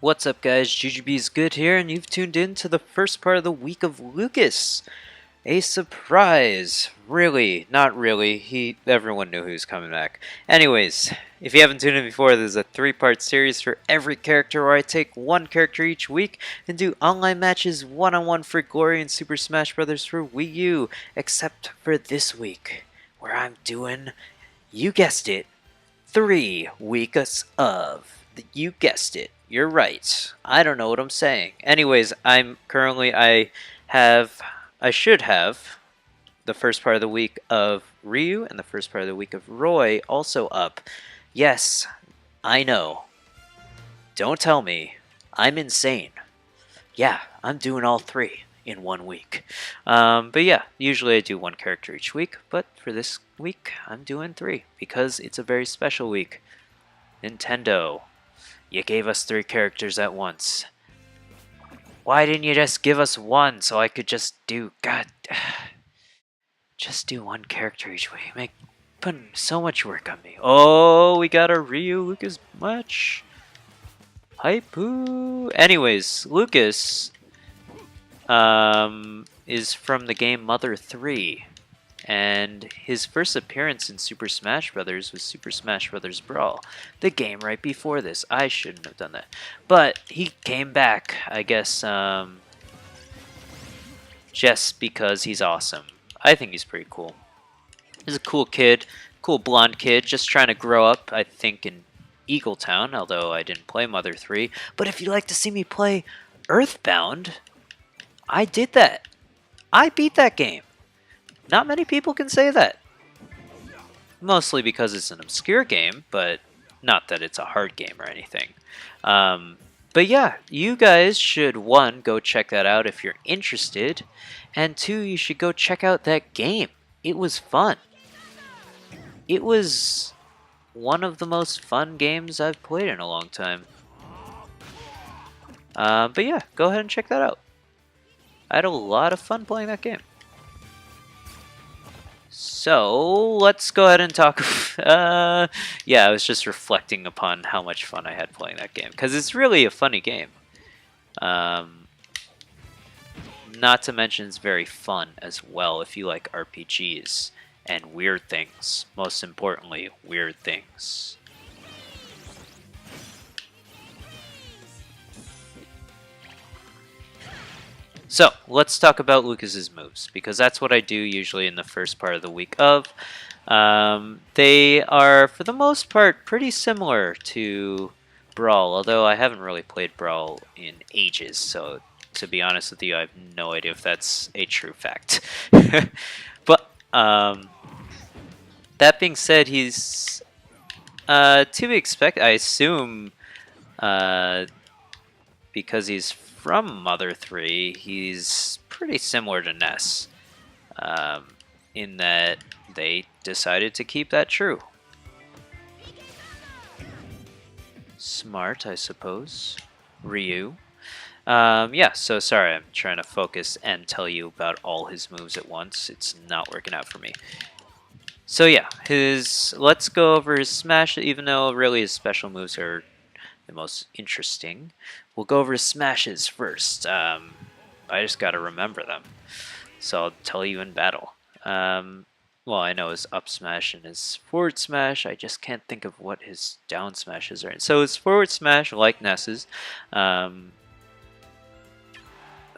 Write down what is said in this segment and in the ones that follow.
What's up, guys? GGB's Good here, and you've tuned in to the first part of the week of Lucas. A surprise. Really, not really. Everyone knew he was coming back. Anyways, if you haven't tuned in before, there's a 3-part series for every character where I take one character each week and do online matches one-on-one for glory in Super Smash Bros. For Wii U, except for this week, where I'm doing, you guessed it, 3 weeks of. You guessed it. You're right. I don't know what I'm saying. Anyways, I should have the first part of the week of Ryu and the first part of the week of Roy also up. Yes, I know. Don't tell me. I'm insane. Yeah, I'm doing all 3 in 1 week. But yeah, usually I do 1 character each week, but for this week, I'm doing 3 because it's a very special week. Nintendo, you gave us 3 characters at once. Why didn't you just give us 1 so I could just do... God... Just do 1 character each week. Putting so much work on me. Oh, we got a Ryu Lucas match. Hypoo. Anyways, Lucas is from the game Mother 3. And his first appearance in Super Smash Bros. Was Super Smash Bros. Brawl, the game right before this. I shouldn't have done that. But he came back, I guess, just because he's awesome. I think he's pretty cool. He's a cool kid, cool blonde kid, just trying to grow up, I think, in Eagletown, although I didn't play Mother 3. But if you'd like to see me play Earthbound, I did that. I beat that game. Not many people can say that. Mostly because it's an obscure game, but not that it's a hard game or anything. But yeah, you guys should, 1, go check that out if you're interested, and 2, you should go check out that game. It was fun. It was one of the most fun games I've played in a long time. But yeah, go ahead and check that out. I had a lot of fun playing that game. So, let's go ahead and talk... yeah, I was just reflecting upon how much fun I had playing that game. Because it's really a funny game. Not to mention it's very fun as well if you like RPGs and weird things. Most importantly, weird things. So, let's talk about Lucas's moves, because that's what I do usually in the first part of the week of. They are, for the most part, pretty similar to Brawl, although I haven't really played Brawl in ages, so to be honest with you, I have no idea if that's a true fact. But, that being said, he's to be expected, I assume, because he's from Mother 3, he's pretty similar to Ness, in that they decided to keep that true. Smart, I suppose. Ryu. Yeah, so sorry, I'm trying to focus and tell you about all his moves at once. It's not working out for me. So yeah, let's go over his smash, even though really his special moves are the most interesting. We'll go over his smashes first. I just gotta remember them, so I'll tell you in battle. Well, I know his up smash and his forward smash. I just can't think of what his down smashes are. So his forward smash, like Ness's, I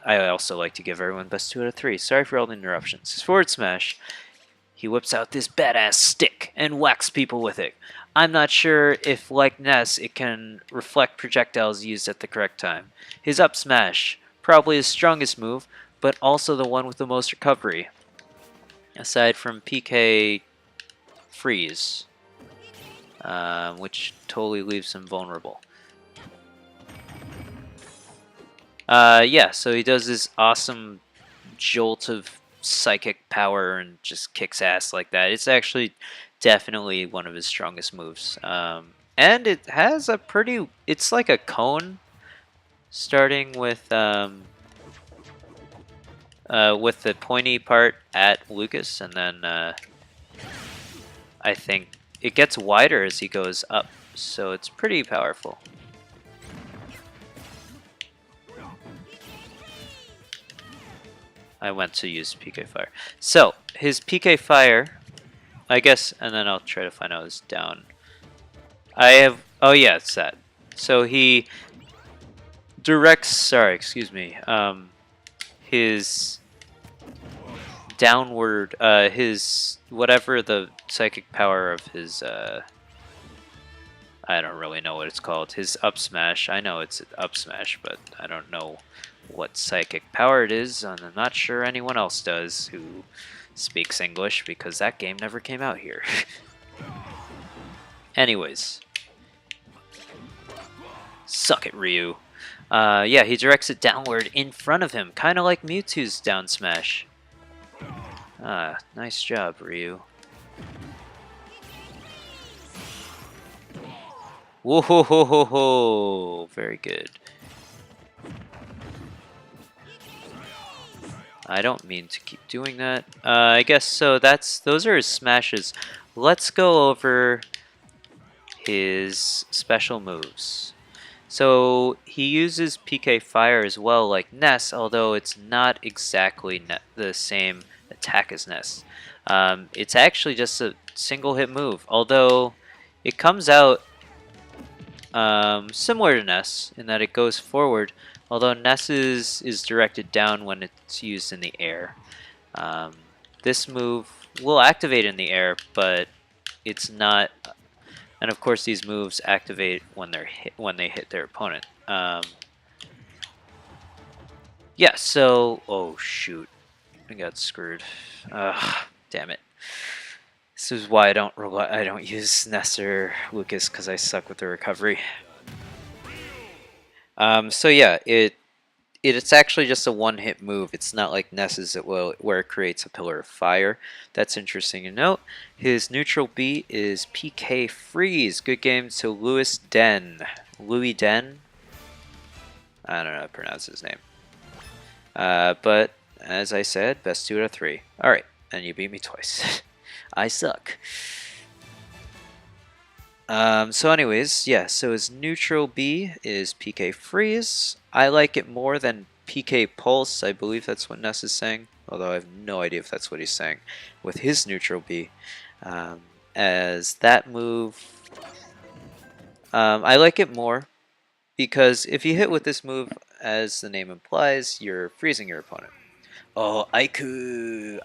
also like to give everyone best 2 out of 3. Sorry for all the interruptions. His forward smash, he whips out this badass stick and whacks people with it. I'm not sure if, like Ness, it can reflect projectiles used at the correct time. His up smash, probably his strongest move, but also the one with the most recovery. Aside from PK Freeze, which totally leaves him vulnerable. Yeah, so he does this awesome jolt of psychic power and just kicks ass like that. It's actually definitely one of his strongest moves. And it has a pretty... It's like a cone, starting with the pointy part at Lucas, and then I think it gets wider as he goes up, so it's pretty powerful. I went to use PK Fire. So, his PK Fire, I guess, and then I'll try to find out his down. I have, oh yeah, it's that. So he directs, sorry, excuse me, his downward, his, whatever the psychic power of his, I don't really know what it's called, his up smash. I know it's up smash, but I don't know what psychic power it is, and I'm not sure anyone else does who speaks English because that game never came out here. Anyways. Suck it, Ryu. Yeah, he directs it downward in front of him, kind of like Mewtwo's down smash. Ah, nice job, Ryu. Whoa ho ho ho ho! Very good. I don't mean to keep doing that. I guess so. Those are his smashes. Let's go over his special moves. So he uses PK Fire as well, like Ness, although it's not exactly the same attack as Ness. It's actually just a single hit move, although it comes out similar to Ness in that it goes forward, although Ness is directed down when it's used in the air. This move will activate in the air, but it's not. And of course, these moves activate when they hit their opponent. Yeah. So, oh shoot, I got screwed. Damn it. This is why I don't use Ness or Lucas, because I suck with the recovery. So yeah, it's actually just a one-hit move. It's not like Ness's where it creates a pillar of fire. That's interesting to note. His neutral B is PK Freeze. Good game to Louis Den. Louis Den? I don't know how to pronounce his name. But as I said, best 2 out of 3. Alright, and you beat me twice. I suck. So anyways, yeah, so his neutral B is PK Freeze. I like it more than PK Pulse. I believe that's what Ness is saying, although I have no idea if that's what he's saying with his neutral B. As that move, I like it more because if you hit with this move, as the name implies, you're freezing your opponent. Oh, Aikuru!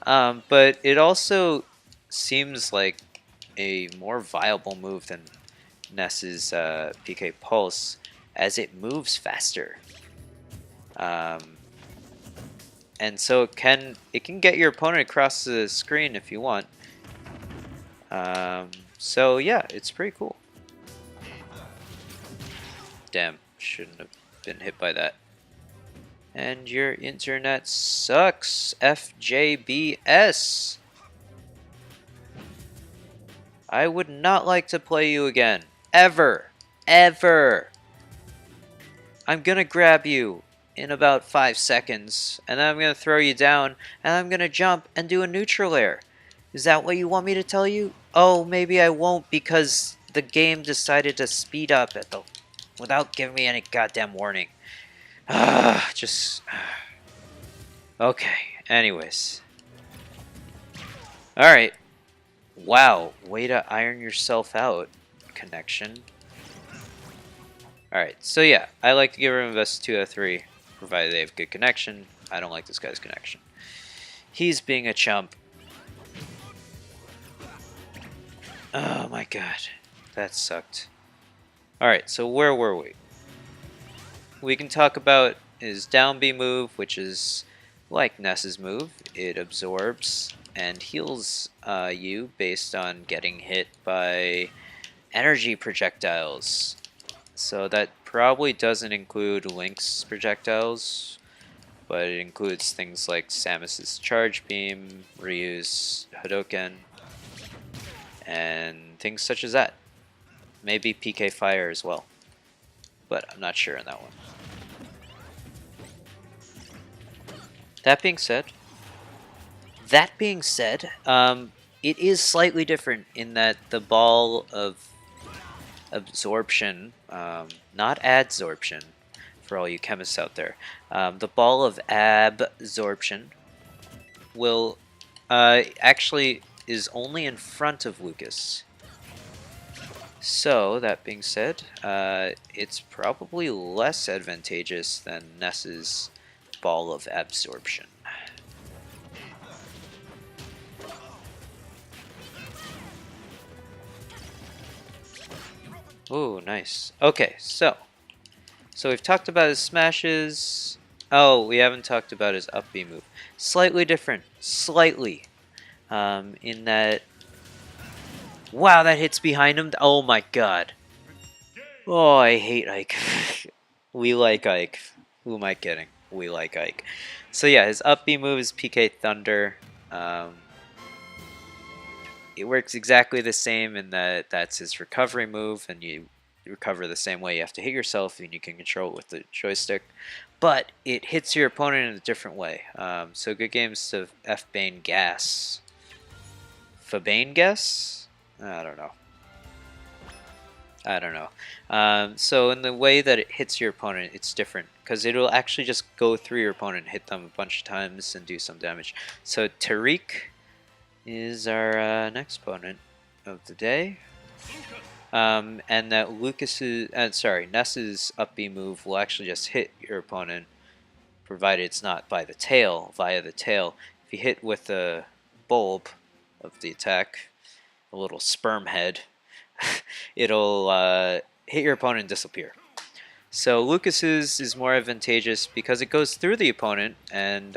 But it also seems like a more viable move than Ness's PK Pulse, as it moves faster. And so it can get your opponent across the screen if you want. So yeah, it's pretty cool. Damn, shouldn't have been hit by that. And your internet sucks, FJBS. I would not like to play you again. Ever. Ever. I'm gonna grab you in about 5 seconds, and then I'm gonna throw you down, and I'm gonna jump and do a neutral air. Is that what you want me to tell you? Oh, maybe I won't because the game decided to speed up without giving me any goddamn warning. Okay, anyways. Alright. Wow, way to iron yourself out, connection. Alright, so yeah, I like to give him a best 2 out of 3, provided they have good connection. I don't like this guy's connection. He's being a chump. Oh my god, that sucked. Alright, so where were we? We can talk about his down B move, which is like Ness's move. It absorbs and heals you based on getting hit by energy projectiles. So that probably doesn't include Link's projectiles, but it includes things like Samus's Charge Beam, Ryu's Hadoken, and things such as that. Maybe PK Fire as well, but I'm not sure on that one. That being said, it is slightly different in that the ball of absorption, not adsorption, for all you chemists out there. The ball of absorption will actually is only in front of Lucas. So, that being said, it's probably less advantageous than Ness's ball of absorption. Ooh, nice. Okay, so we've talked about his smashes. Oh, we haven't talked about his up B move. Slightly different, slightly, in that. Wow, that hits behind him. Oh my god. Oh, I hate Ike. We like Ike. Who am I kidding? We like Ike. So yeah, his up B move is PK Thunder. It works exactly the same in that that's his recovery move, and you recover the same way. You have to hit yourself, and you can control it with the joystick. But it hits your opponent in a different way. So good games to F Bane Gas. Fabane Gas? I don't know. I don't know. So in the way that it hits your opponent, it's different because it'll actually just go through your opponent, hit them a bunch of times, and do some damage. So Tariq is our next opponent of the day, and that Ness's up B move will actually just hit your opponent, provided it's not by the tail, via the tail. If you hit with the bulb of the attack, a little sperm head, it'll hit your opponent and disappear. So Lucas's is more advantageous because it goes through the opponent, and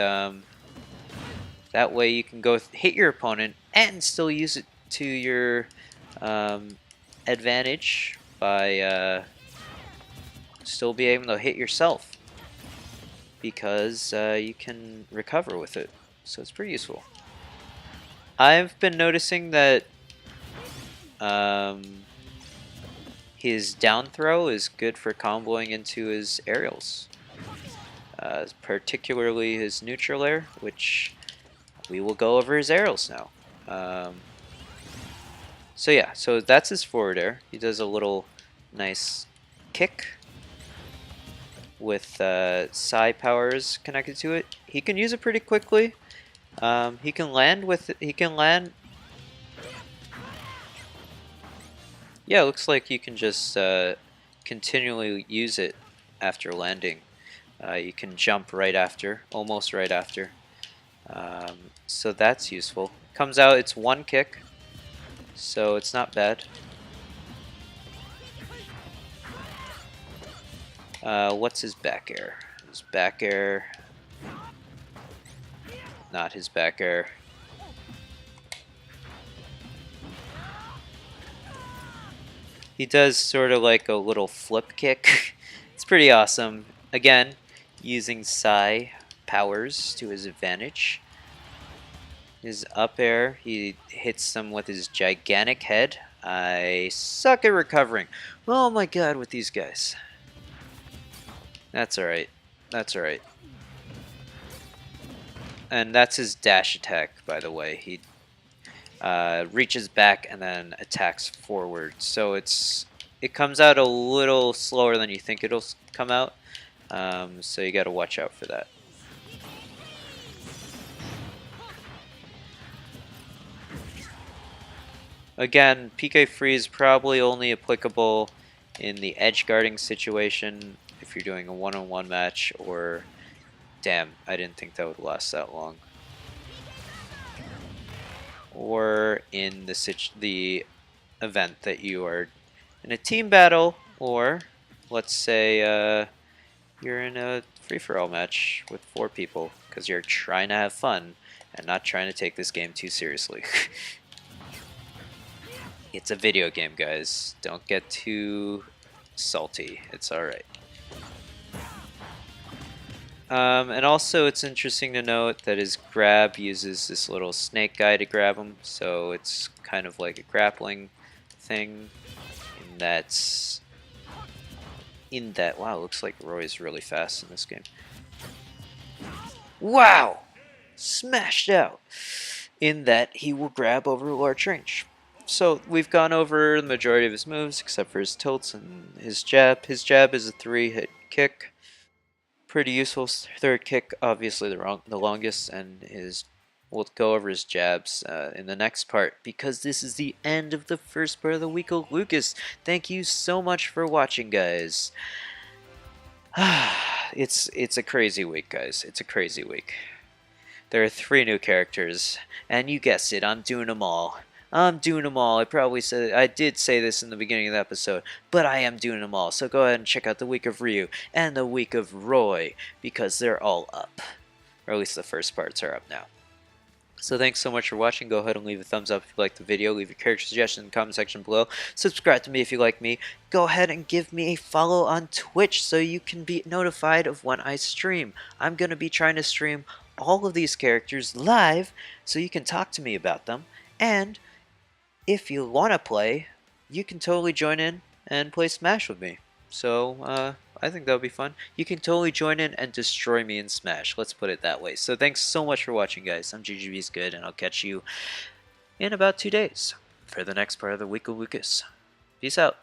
that way you can go hit your opponent and still use it to your advantage by still be able to hit yourself because you can recover with it. So it's pretty useful. I've been noticing that his down throw is good for comboing into his aerials, particularly his neutral air, which we will go over his aerials now. So yeah, so that's his forward air. He does a little nice kick with psi powers connected to it. He can use it pretty quickly. He can land with it. He can land. Yeah, it looks like you can just continually use it after landing. You can jump right after, almost right after. So that's useful. Comes out, it's one kick, so it's not bad. What's his back air? His back air. Not his back air. He does sort of like a little flip kick. It's pretty awesome. Again, using psi powers to his advantage. His up air, he hits them with his gigantic head. I suck at recovering. Oh my god, with these guys. That's alright. That's alright. And that's his dash attack, by the way. He reaches back and then attacks forward. So it comes out a little slower than you think it'll come out. So you got to watch out for that. Again, PK Freeze probably only applicable in the edge guarding situation if you're doing a one-on-one match, or damn, I didn't think that would last that long. Or in the event that you are in a team battle, or let's say you're in a free-for-all match with 4 people because you're trying to have fun and not trying to take this game too seriously. It's a video game, guys. Don't get too salty. It's alright. And also, it's interesting to note that his grab uses this little snake guy to grab him, so it's kind of like a grappling thing. In that, wow, looks like Roy's really fast in this game. Wow! Smashed out! In that, he will grab over large range. So we've gone over the majority of his moves, except for his tilts and his jab. His jab is a 3-hit kick. pretty useful. Third kick, obviously the longest, and we'll go over his jabs in the next part, because this is the end of the first part of the week of Lucas. Thank you so much for watching, guys. It's a crazy week, guys. It's a crazy week. There are 3 new characters, and you guessed it, I'm doing them all. I'm doing them all. I did say this in the beginning of the episode, but I am doing them all. So go ahead and check out the week of Ryu and the week of Roy, because they're all up. Or at least the first parts are up now. So thanks so much for watching. Go ahead and leave a thumbs up if you liked the video. Leave your character suggestions in the comment section below. Subscribe to me if you like me. Go ahead and give me a follow on Twitch so you can be notified of when I stream. I'm going to be trying to stream all of these characters live so you can talk to me about them. And if you want to play, you can totally join in and play Smash with me. So, I think that would be fun. You can totally join in and destroy me in Smash. Let's put it that way. So thanks so much for watching, guys. I'm GGB's Good, and I'll catch you in about 2 days for the next part of the Week of Lucas. Peace out.